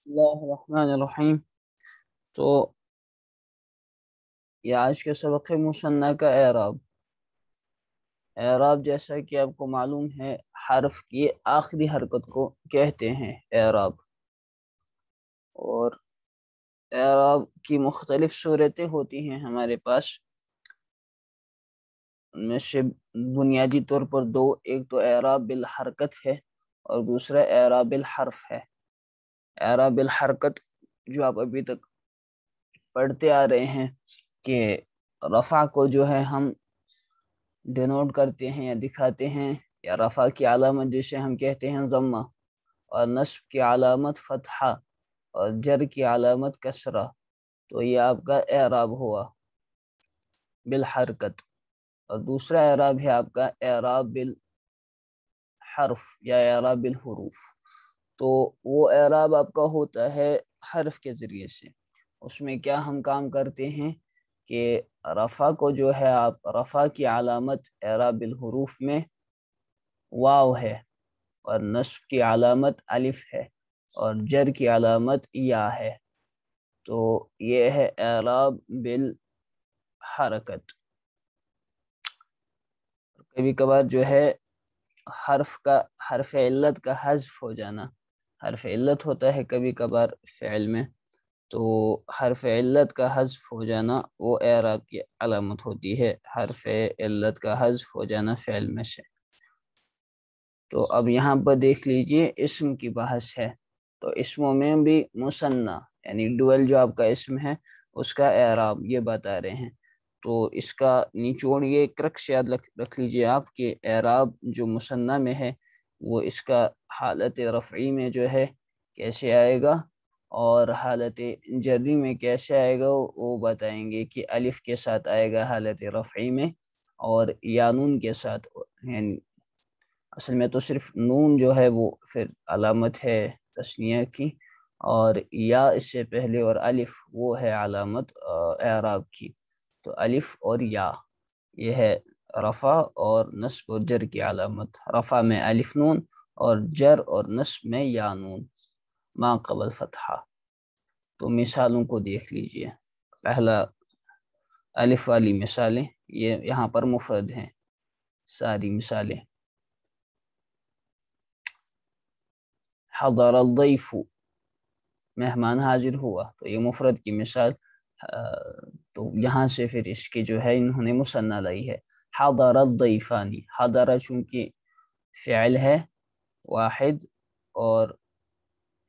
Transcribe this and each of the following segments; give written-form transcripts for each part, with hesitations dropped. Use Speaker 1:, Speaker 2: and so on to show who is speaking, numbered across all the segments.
Speaker 1: اللہ الرحمن الرحیم۔ تو یہ آج کے سبق مثنیٰ کا اعراب۔ اعراب جیسا کہ آپ کو معلوم ہے حرف کی آخری حرکت کو کہتے ہیں اعراب، اور اعراب کی مختلف صورتیں ہوتی ہیں ہمارے پاس۔ ان میں سے بنیادی طور پر دو، ایک تو اعراب بالحرکت ہے اور دوسرا اعراب بالحرف ہے۔ اعراب بالحرکت جو آپ ابھی تک پڑھتے آ رہے ہیں کہ رفع کو جو ہے ہم ڈینوٹ کرتے ہیں یا دکھاتے ہیں، یا رفع کی علامت جسے ہم کہتے ہیں ضمہ، اور نصب کی علامت فتحہ، اور جر کی علامت کسرہ، تو یہ آپ کا اعراب ہوا بالحرکت۔ اور دوسرا اعراب ہے آپ کا اعراب بالحرف یا اعراب بالحروف۔ تو وہ اعراب آپ کا ہوتا ہے حرف کے ذریعے سے۔ اس میں کیا ہم کام کرتے ہیں کہ رفع کو جو ہے آپ رفع کی علامت اعراب بالحروف میں واو ہے، اور نصب کی علامت الف ہے، اور جر کی علامت یا ہے، تو یہ ہے اعراب بالحرکت۔ کبھی کبھار جو ہے حرف علت کا حذف ہو جانا، حرف علت ہوتا ہے کبھی کبھار فعل میں، تو حرف علت کا حذف ہو جانا وہ اعراب کی علامت ہوتی ہے، حرف علت کا حذف ہو جانا فعل میں سے۔ تو اب یہاں پر دیکھ لیجئے اسم کی بحث ہے، تو اسموں میں بھی مثنیٰ یعنی ڈوئل جو آپ کا اسم ہے اس کا اعراب یہ بتا رہے ہیں۔ تو اس کا نچوڑ یہ کرکس یاد رکھ لیجئے آپ کہ اعراب جو مثنیٰ میں ہے وہ اس کا حالت رفعی میں جو ہے کیسے آئے گا، اور حالت جری میں کیسے آئے گا وہ بتائیں گے کہ الف کے ساتھ آئے گا حالت رفعی میں، اور یا نون کے ساتھ، یعنی اصل میں تو صرف نون جو ہے وہ پھر علامت ہے تثنیہ کی، اور یا اس سے پہلے اور الف وہ ہے علامت اعراب کی۔ تو الف اور یا یہ ہے رفع اور نصب و جر کی علامت۔ رفع میں الف نون، اور جر اور نصب میں یا نون ما قبل فتحہ۔ تو مثالوں کو دیکھ لیجئے۔ پہلا الف والی مثالیں یہ یہاں پر مفرد ہیں ساری مثالیں۔ حضر الضیف، مہمان حاضر ہوا، تو یہ مفرد کی مثال۔ تو یہاں سے پھر اس کی جو ہے انہوں نے مثنیٰ لائی ہے۔ حضر الضیفانی، حضر چونکہ فعل ہے واحد، اور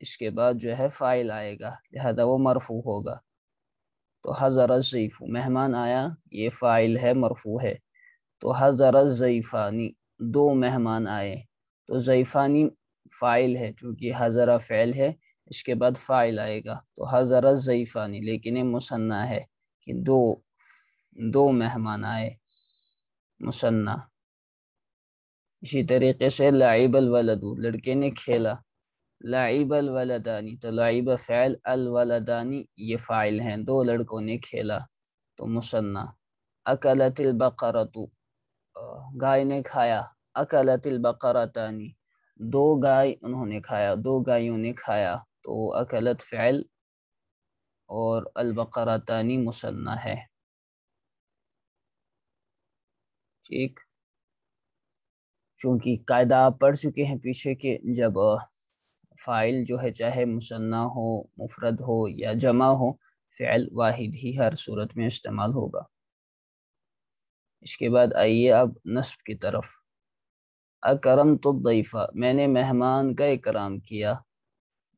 Speaker 1: اس کے بعد جو ہے فاعل آئے گا لہذا وہ مرفوع ہوگا۔ تو حضر الضیف، مہمان آیا، یہ فاعل ہے مرفوع ہے۔ تو حضر الضیفانی، دو مہمان آئے، تو ضیفانی فاعل ہے چونکہ حضر فعل ہے، اس کے بعد فاعل آئے گا، تو حضر الضیفانی، لیکن یہ مثنیٰ ہے کہ دو مہمان آئے، مثنیٰ۔ اسی طریقے سے لعب الولد، لڑکے نے کھیلا، لعب الولدانی، تو لعب فعل، الولدانی یہ فاعل ہیں، دو لڑکوں نے کھیلا، تو مثنیٰ۔ اکلت البقرۃ، گائے نے کھایا، اکلت البقرتانی، دو گائے انہوں نے کھایا، دو گائیوں نے کھایا، تو اکلت فعل اور البقرتانی مثنیٰ ہے۔ ٹھیک، چونکہ قاعدہ آپ پڑھ چکے ہیں پیچھے کہ جب فاعل جو ہے چاہے مثنیٰ ہو، مفرد ہو یا جمع ہو، فعل واحد ہی ہر صورت میں استعمال ہوگا۔ اس کے بعد آئیے اب نصب کی طرف۔ اکرمت الضیف، میں نے مہمان کا اکرام کیا،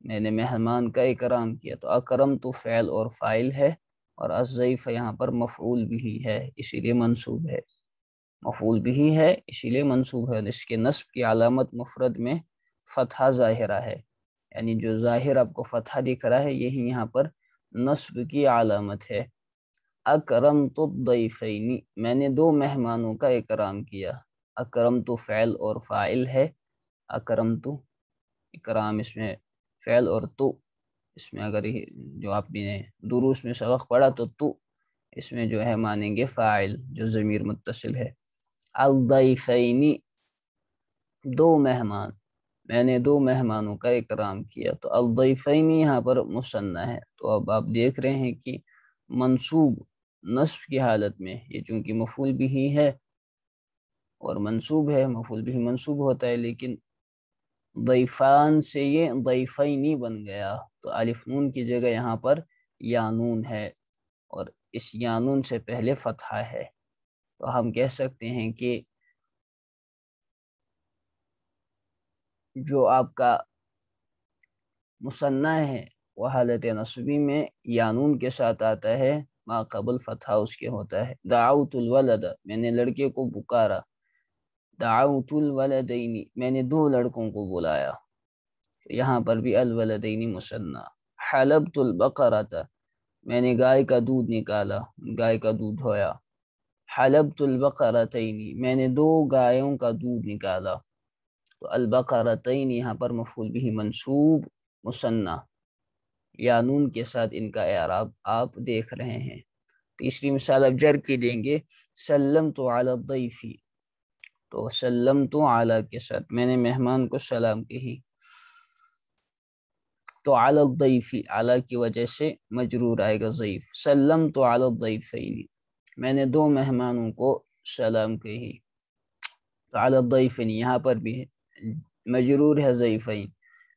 Speaker 1: میں نے مہمان کا اکرام کیا، تو اکرمت فعل اور فاعل ہے، اور الضیف یہاں پر مفعول بھی ہے اسی لیے منصوب ہے، مفعول بھی ہے اسی لیے منصوب ہے۔ اس کے نصب کی علامت مفرد میں فتحہ ظاہرہ ہے، یعنی جو ظاہر آپ کو فتحہ دکھ رہا ہے یہی یہاں پر نصب کی علامت ہے۔ اکرمت الضیفین، میں نے دو مہمانوں کا اکرام کیا، اکرمت فعل اور فاعل ہے، اکرمت اکرام اس میں فعل، اور تو اس میں اگر جو آپ نے دروس میں سبق پڑھا تو اس میں جو ہے مانیں گے فاعل جو ضمیر متصل ہے۔ الضیفین، دو مہمان، میں نے 2 مہمانوں کا اکرام کیا. تو الضیفین یہاں پر مثنیٰ ہے. تو اب آپ دیکھ رہے ہیں کہ منصوب نصب کی حالت میں یہ چونکہ مفعول بھی ہے اور منصوب ہے، مفعول بھی منصوب ہوتا ہے، لیکن ضیفان سے یہ ضیفینی بن گیا. تو الف نون کی جگہ یہاں پر یانون ہے اور اس یانون سے پہلے فتحہ ہے. تو ہم کہہ سکتے ہیں کہ جو آپ کا مثنیٰ ہے وہ حالت نصبی میں یانون کے ساتھ آتا ہے، ما قبل فتحہ اس کے ہوتا ہے. دعوت الولد، میں نے لڑکے کو پکارا. دعوت الولدین، میں نے 2 لڑکوں کو بلایا. یہاں پر بھی الولدین مثنیٰ. حلبت البقرۃ، میں نے گائے کا دودھ نکالا، گائے کا دودھ دھویا. حلبت البقرتین، میں نے 2 گایوں کا دودھ نکالا. تو البقرتین یہاں پر مفعول بھی منصوب مثنیٰ یانون کے ساتھ ان کا اعراب آپ دیکھ رہے ہیں. تیسری مثال اب جر کی دیں گے. سلمت علی الضیف، تو سلمت علی کے ساتھ میں نے مہمان کو سلام کہی. تو علی الضیف، علی کی وجہ سے مجرور آئے گا ضیف. سلمت علی الضیفین، میں نے 2 مہمانوں کو سلام کہی. تو علی الضیفین یہاں پر بھی مجرور ہے ضیفین،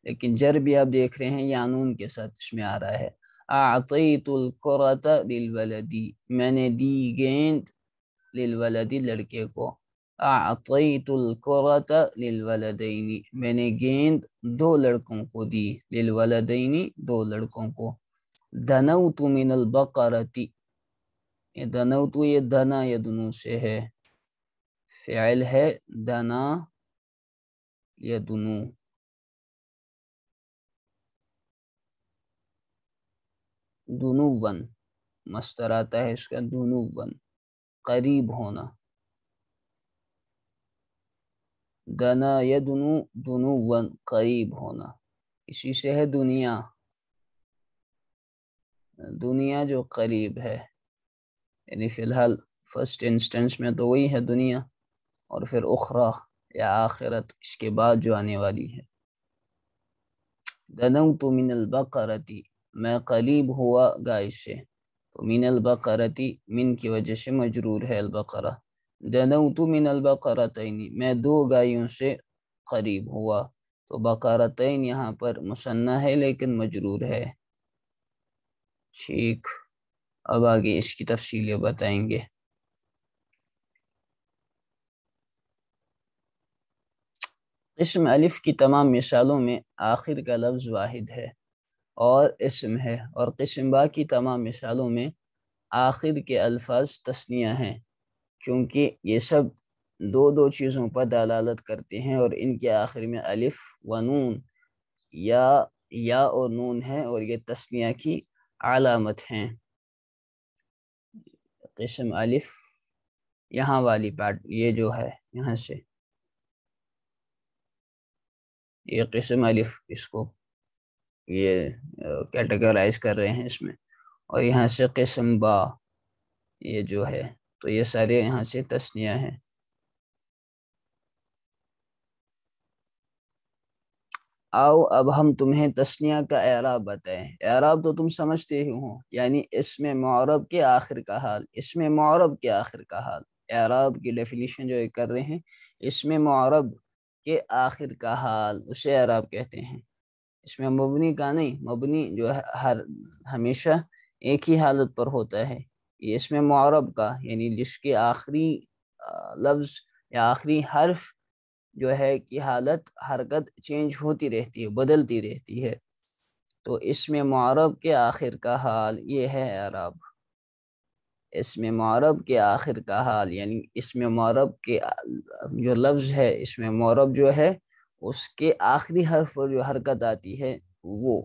Speaker 1: لیکن جر بھی آپ دیکھ رہے ہیں یانون کے ساتھ اس میں آ رہا ہے. اعطیت الکرۃ للولدی، میں نے دی گیند للولدی لڑکے کو. اعطیت الکرۃ للولدین، میں نے گیند 2 لڑکوں کو دی. للولدین 2 لڑکوں کو. دنوت من البقرۃ، یہ دنوت یہ دنا یدنو سے ہے، فعل ہے دنا یدنو. دنون مصدر آتا ہے اس کا دنون، قریب ہونا. دنا یدنو دنون قریب ہونا، اسی سے ہے دنیا، دنیا جو قریب ہے. یعنی فی الحال فرسٹ انسٹنس میں تو وہی ہے دنیا، اور پھر اخرى یا آخرت اس کے بعد جو آنے والی ہے. دنوت من البقرۃ، میں قریب ہوا گائے سے. تو من البقرۃ من کی وجہ سے مجرور ہے البقرہ. دنوت من البقرتین، میں 2 گایوں سے قریب ہوا. تو بقرتین یہاں پر مثنیٰ ہے لیکن مجرور ہے. ٹھیک، اب آگے اس کی تفصیلیں بتائیں گے. اسم الف کی تمام مثالوں میں آخر کا لفظ واحد ہے اور اسم ہے، اور قسم با کی تمام مثالوں میں آخر کے الفاظ تثنیہ ہیں، کیونکہ یہ سب 2 چیزوں پر دلالت کرتے ہیں اور ان کے آخر میں الف و نون یا اور نون ہے، اور یہ تثنیہ کی علامت ہیں. قسم الف یہاں والی پارٹ، یہ جو ہے یہاں سے یہ قسم الف، اس کو یہ کیٹیگرائز کر رہے ہیں اس میں، اور یہاں سے قسم با یہ جو ہے، تو یہ سارے یہاں سے تثنیہ ہیں. آؤ اب ہم تمہیں تثنیہ کا اعراب بتائیں. اعراب تو تم سمجھتے ہی ہو، یعنی اسم معرب کے آخر کا حال، اسم معرب کے آخر کا حال. اعراب کی ڈیفینیشن جو کر رہے ہیں، اسم معرب کے آخر کا حال اسے اعراب کہتے ہیں. اس میں مبنی کا نہیں، مبنی جو ہے ہمیشہ ایک ہی حالت پر ہوتا ہے. یہ اس میں معرب کا، یعنی جس کے آخری لفظ یا آخری حرف جو ہے کی حالت حرکت چینج ہوتی رہتی ہے، بدلتی رہتی ہے. تو اس میں معرب کے آخر کا حال یہ ہے اعراب. اس میں معرب کے آخر کا حال، یعنی اس میں معرب کے جو لفظ ہے، اس میں معرب جو ہے اس کے آخری حرف پر جو حرکت آتی ہے وہ،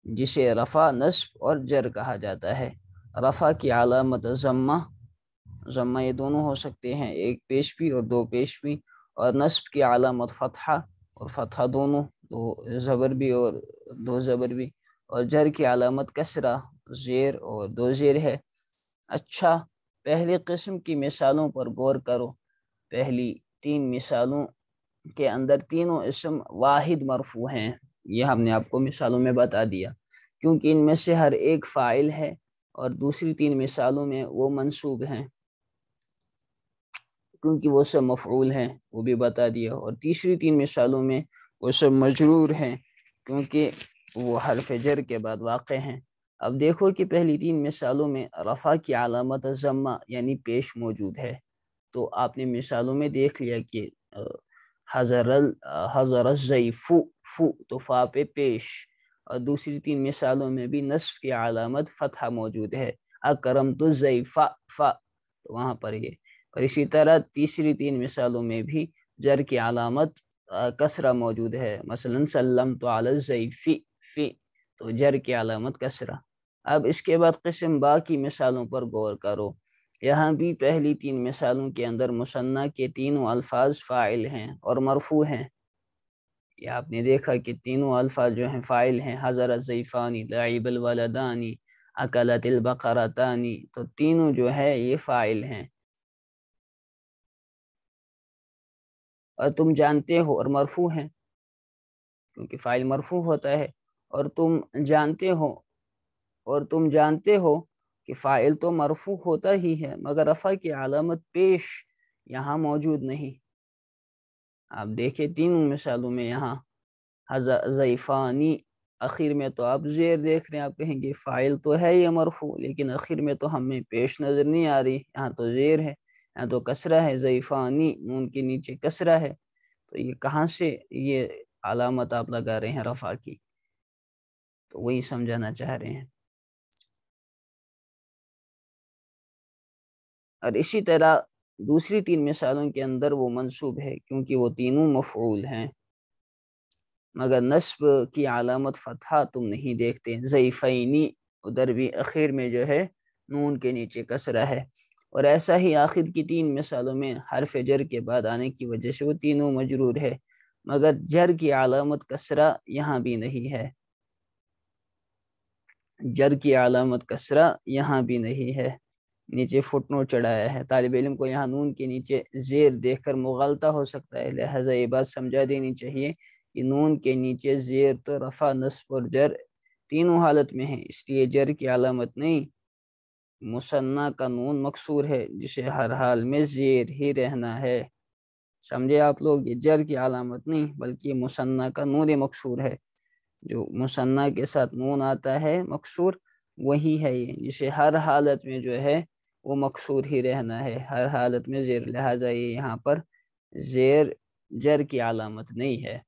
Speaker 1: جسے رفع، نصب اور جر کہا جاتا ہے. رفع کی علامت ضمہ، ضمہ یہ دونوں ہو سکتے ہیں، ایک پیش بھی اور 2 پیش بھی. اور نصب کی علامت فتحہ اور فتحہ دونوں، 2 زبر بھی اور 2 زبر بھی. اور جر کی علامت کسرہ، زیر اور 2 زیر ہے. اچھا، پہلی قسم کی مثالوں پر غور کرو. پہلی 3 مثالوں کے اندر تینوں اسم واحد مرفوع ہیں، یہ ہم نے آپ کو مثالوں میں بتا دیا، کیونکہ ان میں سے ہر ایک فاعل ہے، اور دوسری 3 مثالوں میں وہ منصوب ہیں کیونکہ وہ سب مفعول ہیں، وہ بھی بتا دیا، اور تیسری 3 مثالوں میں وہ سب مجرور ہیں کیونکہ وہ حرف جر کے بعد واقع ہیں۔ اب دیکھو کہ پہلی 3 مثالوں میں رفع کی علامت ضمہ یعنی پیش موجود ہے، تو آپ نے مثالوں میں دیکھ لیا کہ حضر الضیف فو تو فا پہ پیش، اور دوسری 3 مثالوں میں بھی نصب کی علامت فتحہ موجود ہے، اکرمت الضیف فا تو وہاں پر یہ، اور اسی طرح تیسری 3 مثالوں میں بھی جر کی علامت کسرہ موجود ہے، مثلا سلمت علی الضیف فی تو جر کی علامت کسرہ۔ اب اس کے بعد قسم با کی مثالوں پر غور کرو، یہاں بھی پہلی 3 مثالوں کے اندر مثنیٰ کے تینوں الفاظ فاعل ہیں اور مرفوع ہیں، یہ آپ نے دیکھا کہ تینوں الفاظ جو ہیں فاعل ہیں، حضر الضیفانی، لعب الولدانی، اکلت البقرتانی، تو تینوں جو ہے یہ فاعل ہیں، اور تم جانتے ہو، اور مرفوع ہیں کیونکہ فاعل مرفوع ہوتا ہے، اور تم جانتے ہو کہ فاعل تو مرفوع ہوتا ہی ہے مگر رفع کی علامت پیش یہاں موجود نہیں۔ آپ دیکھیں تینوں مثالوں میں یہاں ضیفانی، اخیر میں تو آپ زیر دیکھ رہے ہیں، آپ کہیں گے فاعل تو ہے یہ مرفوع لیکن اخیر میں تو ہمیں پیش نظر نہیں آ رہی، یہاں تو زیر ہے، یہاں تو کسرہ ہے، ضیفانی نون کے نیچے کسرہ ہے، تو یہ کہاں سے یہ علامت آپ لگا رہے ہیں رفع کی، تو وہی سمجھانا چاہ رہے ہیں۔ اور اسی طرح دوسری 3 مثالوں کے اندر وہ منصوب ہے کیونکہ وہ تینوں مفعول ہیں، مگر نصب کی علامت فتحہ تم نہیں دیکھتے، ضیفینی ادھر بھی اخیر میں جو ہے نون کے نیچے کسرہ ہے، اور ایسا ہی آخر کی 3 مثالوں میں حرف جر کے بعد آنے کی وجہ سے وہ تینوں مجرور ہے، مگر جر کی علامت کسرہ یہاں بھی نہیں ہے، جر کی علامت کسرہ یہاں بھی نہیں ہے، نیچے فٹ نوٹ چڑھایا ہے، طالب علم کو یہاں نون کے نیچے زیر دیکھ کر مغالطہ ہو سکتا ہے، لہٰذا یہ بات سمجھا دینی چاہیے کہ نون کے نیچے زیر تو رفع، نصب اور جر تینوں حالت میں ہیں، اس لیے جر کی علامت نہیں، مثنیٰ کا نون مکسور ہے جسے ہر حال میں زیر ہی رہنا ہے، سمجھے آپ لوگ، یہ جر کی علامت نہیں بلکہ یہ مثنیٰ کا نون مکسور ہے، جو مثنیٰ کے ساتھ نون آتا ہے مکسور وہی ہے یہ، جسے ہر حالت میں جو ہے وہ مکسور ہی رہنا ہے، ہر حالت میں زیر، لہٰذا یہ یہاں پر زیر جر کی علامت نہیں ہے۔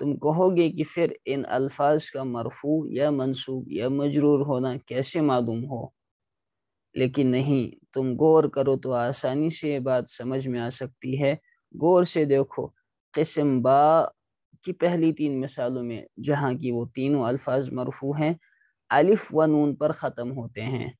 Speaker 1: تم کہو گے کہ پھر ان الفاظ کا مرفوع یا منصوب یا مجرور ہونا کیسے معلوم ہو، لیکن نہیں، تم غور کرو تو آسانی سے یہ بات سمجھ میں آ سکتی ہے، غور سے دیکھو، قسم با کی پہلی 3 مثالوں میں جہاں کی وہ تینوں الفاظ مرفوع ہیں، الف و نون پر ختم ہوتے ہیں،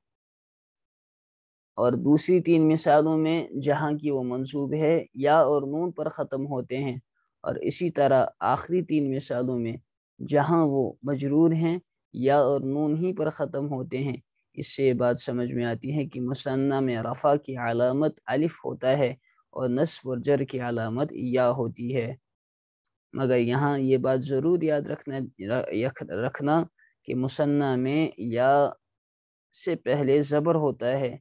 Speaker 1: اور دوسری 3 مثالوں میں جہاں کی وہ منصوب ہے یا اور نون پر ختم ہوتے ہیں، اور اسی طرح آخری 3 مثالوں میں جہاں وہ مجرور ہیں یا اور نون ہی پر ختم ہوتے ہیں، اس سے بات سمجھ میں آتی ہے کہ مثنیٰ میں رفع کی علامت الف ہوتا ہے اور نصب اور جر کی علامت یا ہوتی ہے، مگر یہاں یہ بات ضرور یاد رکھنا کہ مثنیٰ میں یا سے پہلے زبر ہوتا ہے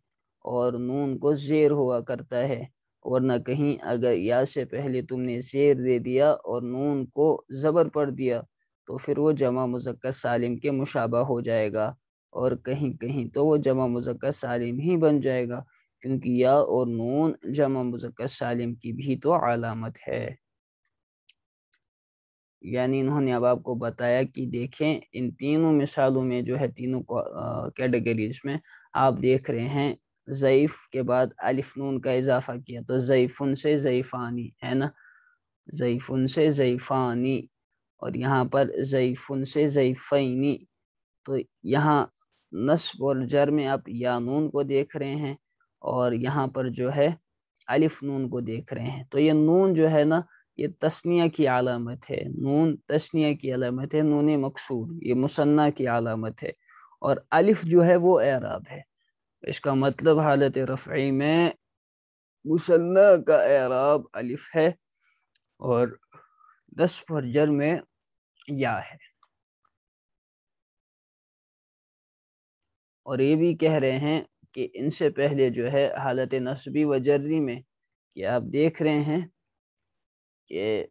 Speaker 1: اور نون کو زیر ہوا کرتا ہے، ورنہ کہیں اگر یا سے پہلے تم نے زیر دے دیا اور نون کو زبر پڑھ دیا تو پھر وہ جمع مذکر سالم کے مشابہ ہو جائے گا، اور کہیں کہیں تو وہ جمع مذکر سالم ہی بن جائے گا، کیونکہ یا اور نون جمع مذکر سالم کی بھی تو علامت ہے۔ یعنی انہوں نے اب آپ کو بتایا کہ دیکھیں ان تینوں مثالوں میں جو ہے تینوں کیٹیگریز میں آپ دیکھ رہے ہیں ضعیف کے بعد الف نون کا اضافہ کیا تو ضعیفن سے ضعیفانی ہے نا، ضعیفن سے ضعیفانی، اور یہاں پر ضعیفن سے ضعیفینی، تو یہاں نصب اور جر میں آپ یا نون کو دیکھ رہے ہیں اور یہاں پر جو ہے الف نون کو دیکھ رہے ہیں، تو یہ نون جو ہے نا یہ تثنیہ کی علامت ہے، نون تثنیہ کی علامت ہے، نون مکسور یہ مثنیٰ کی علامت ہے، اور الف جو ہے وہ اعراب ہے، اس کا مطلب حالت رفعی میں مثنیٰ کا اعراب الف ہے، اور نصب اور جر میں یا ہے. اور یہ بھی کہہ رہے ہیں کہ ان سے پہلے جو ہے حالت نصبی و جری میں کہ آپ دیکھ رہے ہیں کہ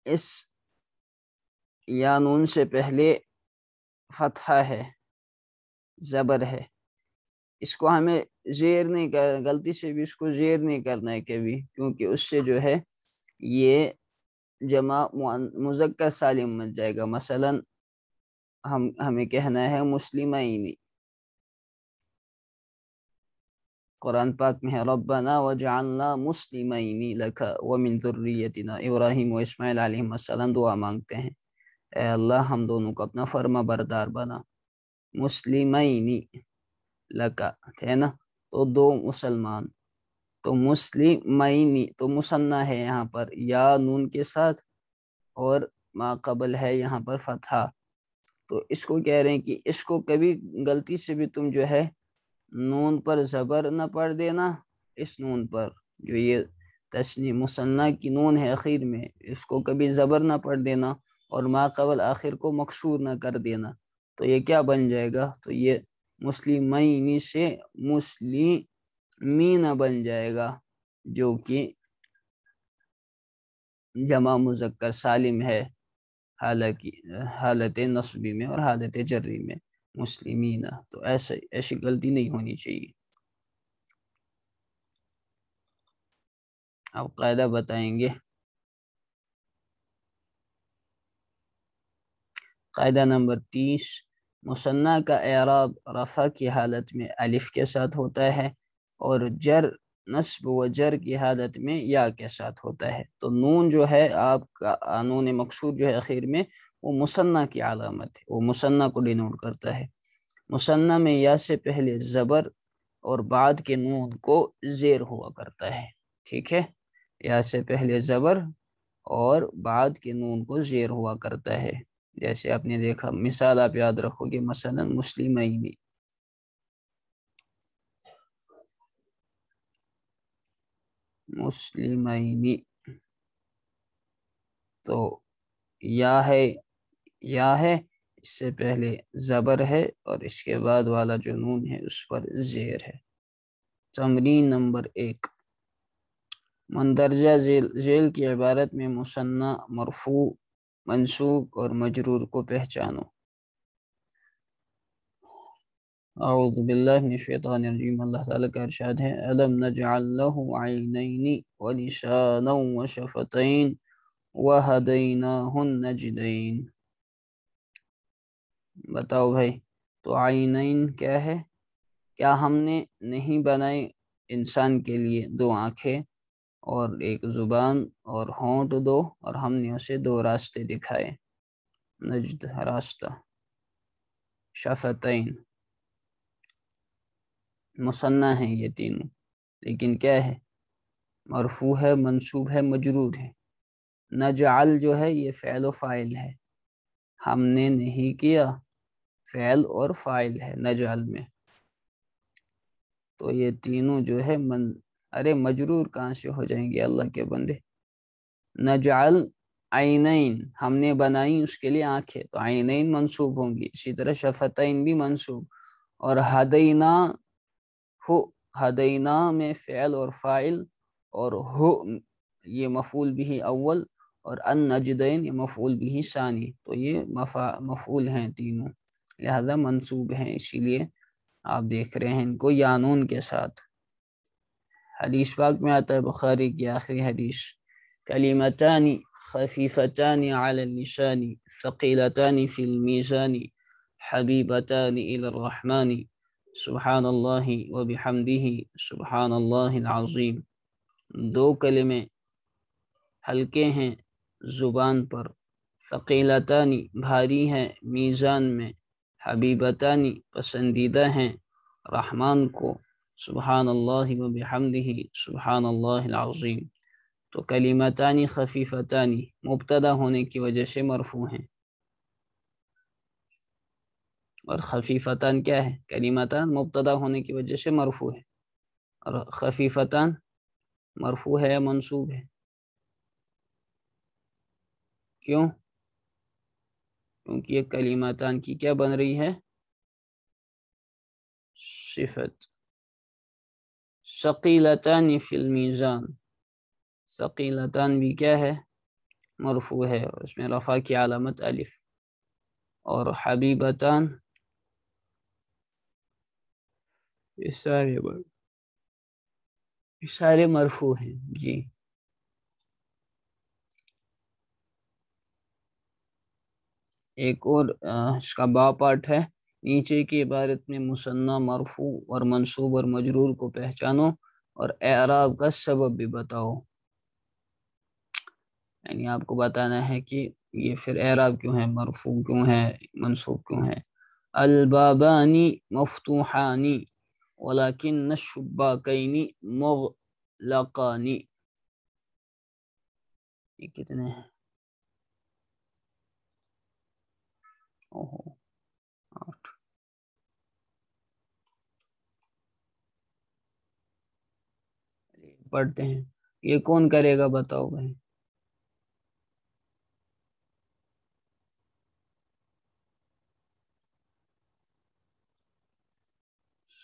Speaker 1: اس یا نون سے پہلے فتحہ ہے، زبر ہے، اس کو ہمیں زیر نہیں غلطی سے بھی اس کو زیر نہیں کرنا ہے کبھی، کیونکہ اس سے جو ہے یہ جمع مذکر سالم بن جائے گا. مثلا ہمیں کہنا ہے مسلمین. قرآن پاک میں ہے ربنا وجعلنا مسلمین لک ومن ذریتنا. ابراہیم و اسماعیل علیہ السلام دعا مانگتے ہیں، اے اللہ ہم دونوں کو اپنا فرما بردار بنا. مسلمین لک ہے نا، تو دو مسلمان. تو مسلمین تو مثنیٰ ہے یہاں پر یا نون کے ساتھ، اور ما قبل ہے یہاں پر فتحہ. تو اس کو کہہ رہے ہیں کہ اس کو کبھی غلطی سے بھی تم جو ہے نون پر زبر نہ پڑھ دینا. اس نون پر جو یہ تثنیہ مثنیٰ کی نون ہے اخیر میں، اس کو کبھی زبر نہ پڑھ دینا، اور ما قبل آخر کو مکسور نہ کر دینا. تو یہ کیا بن جائے گا؟ تو یہ مسلمین سے مسلمین بن جائے گا، جو کہ جمع مذکر سالم ہے حالت نصبی میں اور حالت جری میں. مسلمین، تو ایسی غلطی نہیں ہونی چاہیے. اب قاعدہ بتائیں گے. قاعدہ نمبر 30، مثنیٰ کا اعراب رفع کی حالت میں الف کے ساتھ ہوتا ہے، اور جر نصب و جر کی حالت میں یا کے ساتھ ہوتا ہے. تو نون جو ہے آپ کا نون مقصور جو ہے اخیر میں، وہ مثنیٰ کی علامت ہے، وہ مثنیٰ کو ڈینوٹ کرتا ہے. مثنیٰ میں یا سے پہلے زبر اور بعد کے نون کو زیر ہوا کرتا ہے. ٹھیک ہے، یا سے پہلے زبر اور بعد کے نون کو زیر ہوا کرتا ہے. جیسے آپ نے دیکھا، مثال آپ یاد رکھو گے، مثلا مسلمین. مسلمین تو یا ہے، اس سے پہلے زبر ہے، اور اس کے بعد والا جو نون ہے اس پر زیر ہے. تمرین نمبر 1، مندرجہ ذیل کی عبارت میں مثنیٰ، مرفوع، منصوب اور مجرور کو پہچانو. اعوذ باللہ من الشیطان الرجیم. اللہ تعالیٰ کا ارشاد ہے الم نجعل لہ عینین ولسانا وشفتین وہدیناہ النجدین. بتاؤ بھائی، تو عینین کیا ہے؟ کیا ہم نے نہیں بنائے انسان کے لیے 2 آنکھیں اور 1 زبان اور ہونٹ 2، اور ہم نے اسے 2 راستے دکھائے. نجد راستہ. شفتین مثنیٰ ہیں یہ تینوں، لیکن کیا ہے؟ مرفوع ہے، منصوب ہے، مجرور ہے. نجعل جو ہے یہ فعل و فاعل ہے، ہم نے نہیں کیا فعل اور فاعل ہے نجعل میں. تو یہ تینوں جو ہے ارے مجرور کہاں سے ہو جائیں گے اللہ کے بندے؟ نجعل عینین، ہم نے بنائی اس کے لیے آنکھیں، تو عینین منصوب ہوں گی. اسی طرح شفتین بھی منصوب. اور ہدینا میں فعل اور فاعل، اور ہو یہ مفعول بھی اول، اور النجدین یہ مفعول بھی ثانی. تو یہ مفعول ہیں تینوں، لہذا منصوب ہیں. اسی لیے آپ دیکھ رہے ہیں ان کو یانون کے ساتھ. حدیث پاک میں آتا ہے، بخاری کی آخری حدیث، کلمتان خفیفتان علی اللسان ثقیلتان فی المیزان حبیبتان الی الرحمن سبحان اللہ وبحمدہ سبحان اللہ العظیم. 2 کلمے ہلکے ہیں زبان پر، ثقیلتان بھاری ہیں میزان میں، حبیبتان پسندیدہ ہیں رحمان کو، سبحان اللہ وبحمدہ سبحان اللہ العظیم. تو کلمتان خفیفتان مبتدا ہونے کی وجہ سے مرفوع ہیں، اور خفیفتان کیا ہے؟ کلمتان مبتدا ہونے کی وجہ سے مرفوع ہے، اور خفیفتان مرفوع ہے یا منصوب ہے؟ کیوں؟ کیونکہ یہ کلمتان کی کیا بن رہی ہے؟ صفت. ثقیلتان فی المیزان، ثقیلتان بھی کیا ہے؟ مرفوع ہے، اور اس میں رفع کی علامت الف. اور حبیبتان یہ سارے مرفوع ہیں. جی ایک اور اس کا با پارٹ ہے، نیچے کی عبارت میں مثنی مرفوع اور منصوب اور مجرور کو پہچانو اور اعراب کا سبب بھی بتاؤ. یعنی آپ کو بتانا ہے کہ یہ پھر اعراب کیوں ہے، مرفوع کیوں ہے، منصوب کیوں ہے. البابانی مفتوحانی ولکن الشباکین مغلقانی. یہ کتنے ہیں؟ اوہو 8. پڑھتے ہیں. یہ کون کرے گا بتاؤ بھائی؟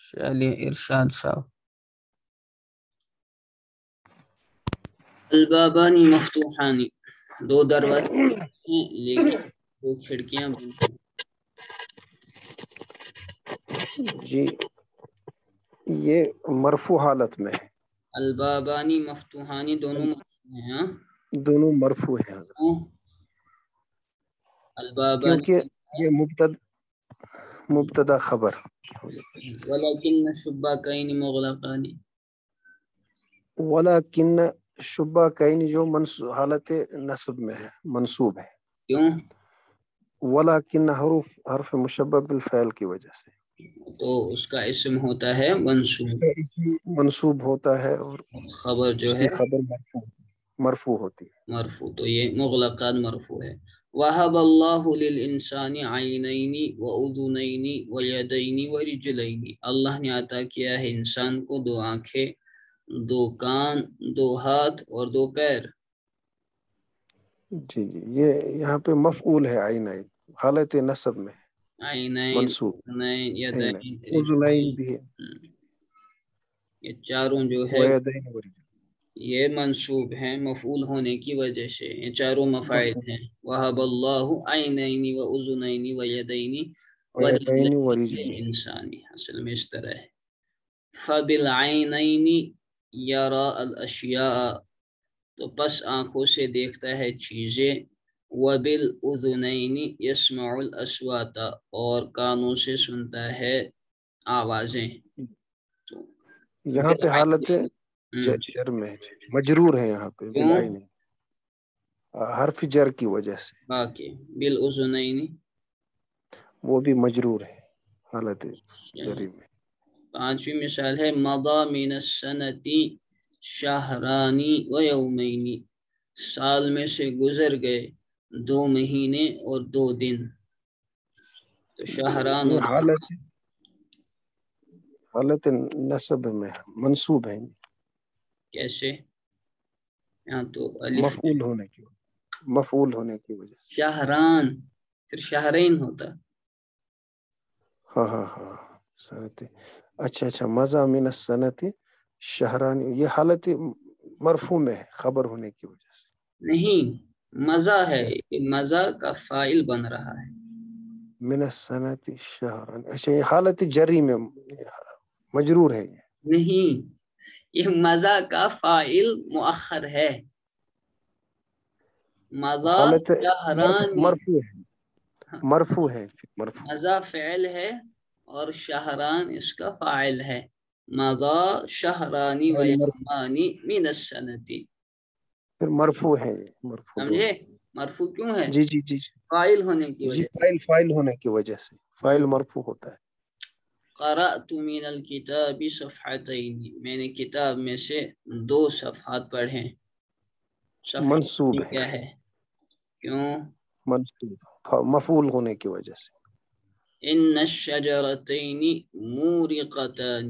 Speaker 1: چلیے ارشاد صاحب. البابانی مفتوحانی، دو دروازے ہیں لیکن دو کھڑکیاں بند ہیں.
Speaker 2: جی یہ مرفوع حالت میں ہے.
Speaker 1: البابانی مفتوحانی دونوں مرفوع ہیں. ہاں
Speaker 2: دونوں مرفوع ہیں حضرت،
Speaker 1: البابانی
Speaker 2: کیونکہ یہ مبتدا خبر.
Speaker 1: ولکن الشباکین مغلقان.
Speaker 2: ولیکن شباکین جو حالت نصب میں ہے، منصوب ہے.
Speaker 1: کیوں؟
Speaker 2: ولیکن حرف مشبہ بالفعل کی وجہ سے،
Speaker 1: تو اس کا اسم ہوتا ہے منصوب،
Speaker 2: اس کا اسم منصوب ہوتا ہے اور
Speaker 1: خبر جو
Speaker 2: اس
Speaker 1: ہے
Speaker 2: کی خبر مرفوع ہوتی ہے.
Speaker 1: مرفوع، تو یہ مغلقات مرفوع ہے. وَهَبَ اللَّهُ لِلْإِنسَانِ عَيْنَيْنِ وَأُذُنَيْنِ وَيَدَيْنِ وَرِجْلَيْنِ. اللہ نے عطا کیا ہے انسان کو دو آنکھیں، دو کان، دو ہاتھ اور دو پیر.
Speaker 2: جی جی یہ یہاں پہ مفعول ہے عینین، حالت نصب میں
Speaker 1: عینین،
Speaker 2: منصوب.
Speaker 1: اذنین،
Speaker 2: عینین
Speaker 1: یدین،
Speaker 2: اذنین
Speaker 1: رجلین.
Speaker 2: بھی ہے،
Speaker 1: یہ چاروں جو ہے
Speaker 2: ویدین ورجلین
Speaker 1: یہ منصوب ہیں مفعول ہونے کی وجہ سے. یہ چاروں مفاعل ہیں. وَهَبَ اللَّهُ عَيْنَيْنِ وَأُذُنَيْنِ وَيَدَيْنِ
Speaker 2: ویدین
Speaker 1: وَرِجْلَيْنِ
Speaker 2: ورجلین.
Speaker 1: انسانی. اصل میں اس طرح ہے. فَبِالْعَيْنَيْنِ يَرَى الْأَشْيَاءَ، تو پس آنکھوں سے دیکھتا ہے چیزیں. وَبِالْأُذُنَيْنِ يَسْمَعُ الْأَصْوَاتَ، اور کانوں سے سنتا ہے آوازیں. تو
Speaker 2: یہاں پہ حالت جر میں مجرور ہے، یہاں پہ
Speaker 1: کیوں؟
Speaker 2: بالعین حرف جر کی وجہ سے،
Speaker 1: باقی بالأذنین
Speaker 2: وہ بھی مجرور ہے حالت جری میں.
Speaker 1: پانچویں مثال ہے مضى من السنة شهران ويومين، سال میں سے گزر گئے 2 مہینے اور 2 دن. تو شہران
Speaker 2: یہ
Speaker 1: اور
Speaker 2: حالت نصب میں منصوب ہے،
Speaker 1: کیسے؟ یہاں تو الف
Speaker 2: مفعول ہونے کی وجہ سے.
Speaker 1: شہران پھر شہرین ہوتا.
Speaker 2: ہاں ہاں ہاں سنت. اچھا مضى من السنة شہران، یہ حالت مرفوع میں ہے خبر ہونے کی وجہ سے.
Speaker 1: نہیں، مزہ ہے، مزہ کا فاعل بن رہا ہے.
Speaker 2: من السنة شہران، اچھا یہ حالت جری میں مجرور ہے.
Speaker 1: نہیں، یہ مزہ کا فاعل مؤخر ہے. مزہ
Speaker 2: حالت
Speaker 1: شہران،
Speaker 2: مرفوع ہے.
Speaker 1: مزہ فعل ہے اور شہران اس کا فاعل ہے. مضى شهران ويومان من السنة.
Speaker 2: پھر مرفوع ہے، مرفوع
Speaker 1: سمجھے؟
Speaker 2: دونوں.
Speaker 1: مرفوع کیوں ہے؟
Speaker 2: جی جی جی
Speaker 1: فاعل ہونے کی
Speaker 2: جی
Speaker 1: وجہ.
Speaker 2: فائل ہونے کی وجہ سے فائل مرفوع ہوتا ہے.
Speaker 1: قرأت من الكتاب صفحتين، میں نے کتاب میں سے 2 صفحات پڑھیں.
Speaker 2: منصوب
Speaker 1: صفحتين
Speaker 2: ہے،
Speaker 1: کیا ہے؟ کیوں؟
Speaker 2: منصوب مفعول ہونے کی وجہ سے.
Speaker 1: ان الشجرتين مورقتان،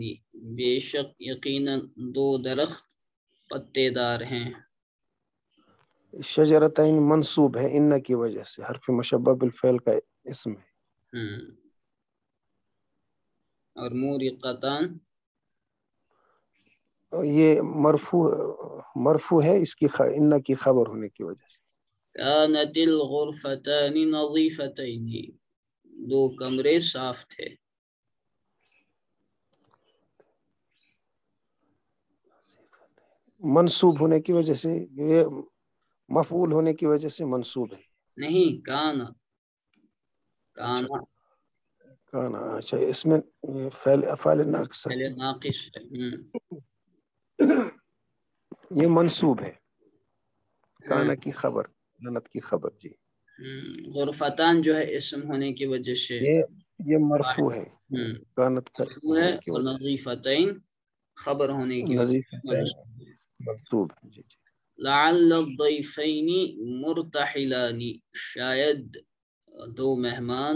Speaker 1: بے شک یقیناً 2 درخت پتے دار ہیں.
Speaker 2: شجرتین منصوب ہے ان کی وجہ سے، حرف مشبہ بالفعل کا اسم ہے۔
Speaker 1: اور مورقتان
Speaker 2: یہ مرفوع ہے اس کی ان کی خبر ہونے کی وجہ سے۔
Speaker 1: كانت الغرفتان نظیفتین، دو کمرے صاف تھے۔
Speaker 2: منصوب ہونے کی وجہ سے، یہ مفعول ہونے کی وجہ سے منصوب ہے۔
Speaker 1: نہیں، کانا
Speaker 2: اچھا
Speaker 1: کانا
Speaker 2: کانا، اچھا اس میں فعل افعال ناقص
Speaker 1: پہلے ناقص ہے۔
Speaker 2: یہ منصوب ہے، کانا کی خبر، کانت کی خبر جی۔
Speaker 1: غرفتان جو ہے اسم ہونے کی وجہ سے
Speaker 2: یہ مرفوع ہے، کانت کا اسم
Speaker 1: مرفوع ہے،
Speaker 2: ہونے کی
Speaker 1: اور
Speaker 2: وجہ سے
Speaker 1: نظیفتین خبر ہونے کی وجہ
Speaker 2: نظیف
Speaker 1: سے
Speaker 2: منصوب ہے جی جی۔
Speaker 1: لعل الضیفین مرتحلان، شاید دو مہمان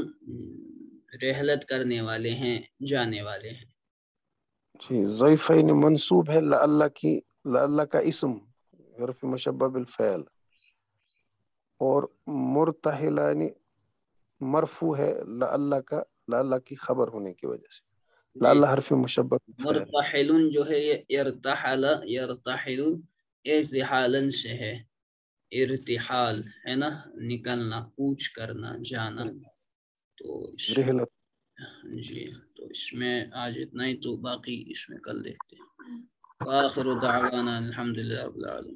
Speaker 1: رحلت کرنے والے ہیں، جانے والے ہیں۔
Speaker 2: جی ضیفین منصوب ہے، لعل کا اسم حرف مشبہ بالفعل، اور مرتحلان مرفوع ہے لعل کی خبر ہونے کی وجہ سے، لعل حرف مشبہ بالفعل۔
Speaker 1: مرتحل جو ہے یہ ارتحل، یرتحل ارتحالا سے ہے، ارتحال ہے نا، نکلنا، کوچ کرنا، جانا۔ تو
Speaker 2: رحلت۔
Speaker 1: جی تو اس میں آج اتنا ہی، تو باقی اس میں کل دیکھتے ہیں۔ وآخر دعوانا الحمدللہ رب العالمین۔